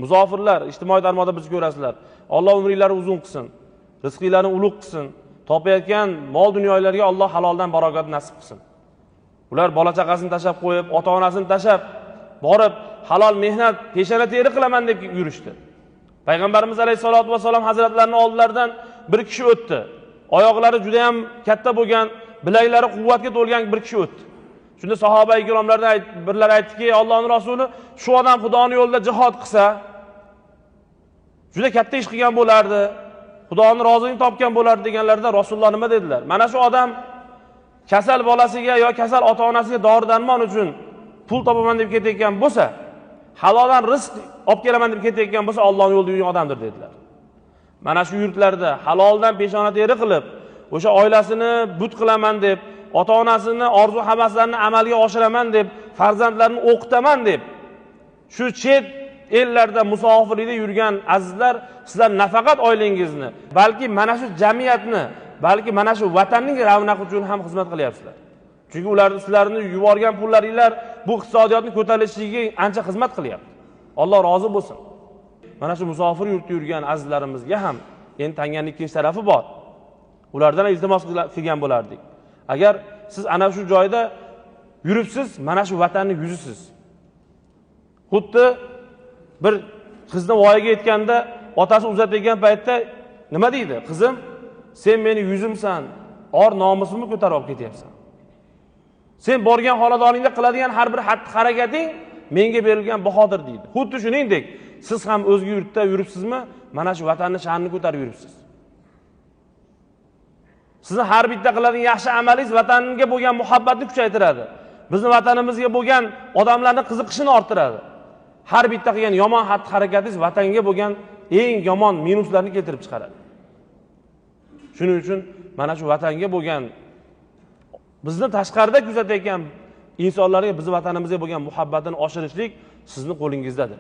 Musofirlar, ijtimoiy tarmoqda bizni ko'rasizlar. Alloh umringizni uzun qilsin, rizqinglarni ulug' qilsin. Topayotgan mol dunyolarga Alloh haloldan barokat nasib qilsin. Ular bola chaqasini tashab qo'yib, ota-onasini tashab borib halol mehnat, peshona teri qilaman deb yurishdi. Payg'ambarimiz alayhisolatu vasallam hazratlarining oldilaridan bir kishi o'tdi. Oyoqlari juda ham katta bo'lgan, bilaklari quvvatga to'lgan bir kishi o'tdi. Shunda sahoba-i kiromlardan birlar aytdiki, Allohning rasuli, shu odam Xudoning yo'lida jihad qilsa, juda katta ish qilgan bo'lardi. Xudoning roziligini topgan bo'lardi deganlarida Rasululloh nima dedilar? Mana shu odam kasal bolasiga yo kasal ota-onasiga dori-darmon uchun pul topaman deb ketayotgan bo'lsa, haloldan rizq olib kelaman deb ketayotgan bo'lsa, Allohning yo'lida yurgan odamdir dedilar. Mana shu yurtlarda haloldan peshona teri qilib, o'sha oilasini but qilaman deb, ota-onasini orzu havaslarini amalga oshiraman deb, farzandlarini o'qitaman deb, shu chet ellarda musofirlikda yurgan azizlar, sizlar nafaqat oilangizni, balki mana shu jamiyatni, balki mana shu vatanning ravnaqi uchun ham xizmat qilyapsizlar. Chunki ular sizlarni yuborgan pullaringlar bu iqtisodiyotni ko'tarilishiga ancha xizmat qilyapti. Alloh rozi bo'lsin. Mana shu musofir yurtda yurgan azizlarimizga ham endi tanganning ikkinchi tarafi bor. Ulardan iltimos qilgan bo'lardik. Agar siz ana shu joyda yuribsiz, mana shu vatanning yuzisiz. Xuddi bir qizni voyaga yetganda otasi uzatgan paytda nima deydi? Qizim, sen meni yuzimsan, or nomusimni ko'tarib olib ketyapsan. Sen borgan xonadoningda qiladigan har bir harakating menga berilgan bahodir deydi. Xuddi shuningdek, siz ham o'zga yurtda yuribsizmi? Mana shu vatanning sha'nini ko'tarib yuribsiz. Sizni har bitta qiladigan yaxshi amalingiz vatanga bo'lgan muhabbatni kuchaytiradi. Bizning vatanimizga bo'lgan odamlarning qiziqishini orttiradi. Har bitta qilgan yomon harakatingiz vatanga bo'lgan eng yomon minuslarni keltirib chiqaradi. Shuning uchun mana shu vatanga bo'lgan, bizni tashqarida kuzatayotgan insonlarga bizning vatanimizga bo'lgan muhabbatini oshirishlik sizning qo'lingizdadir.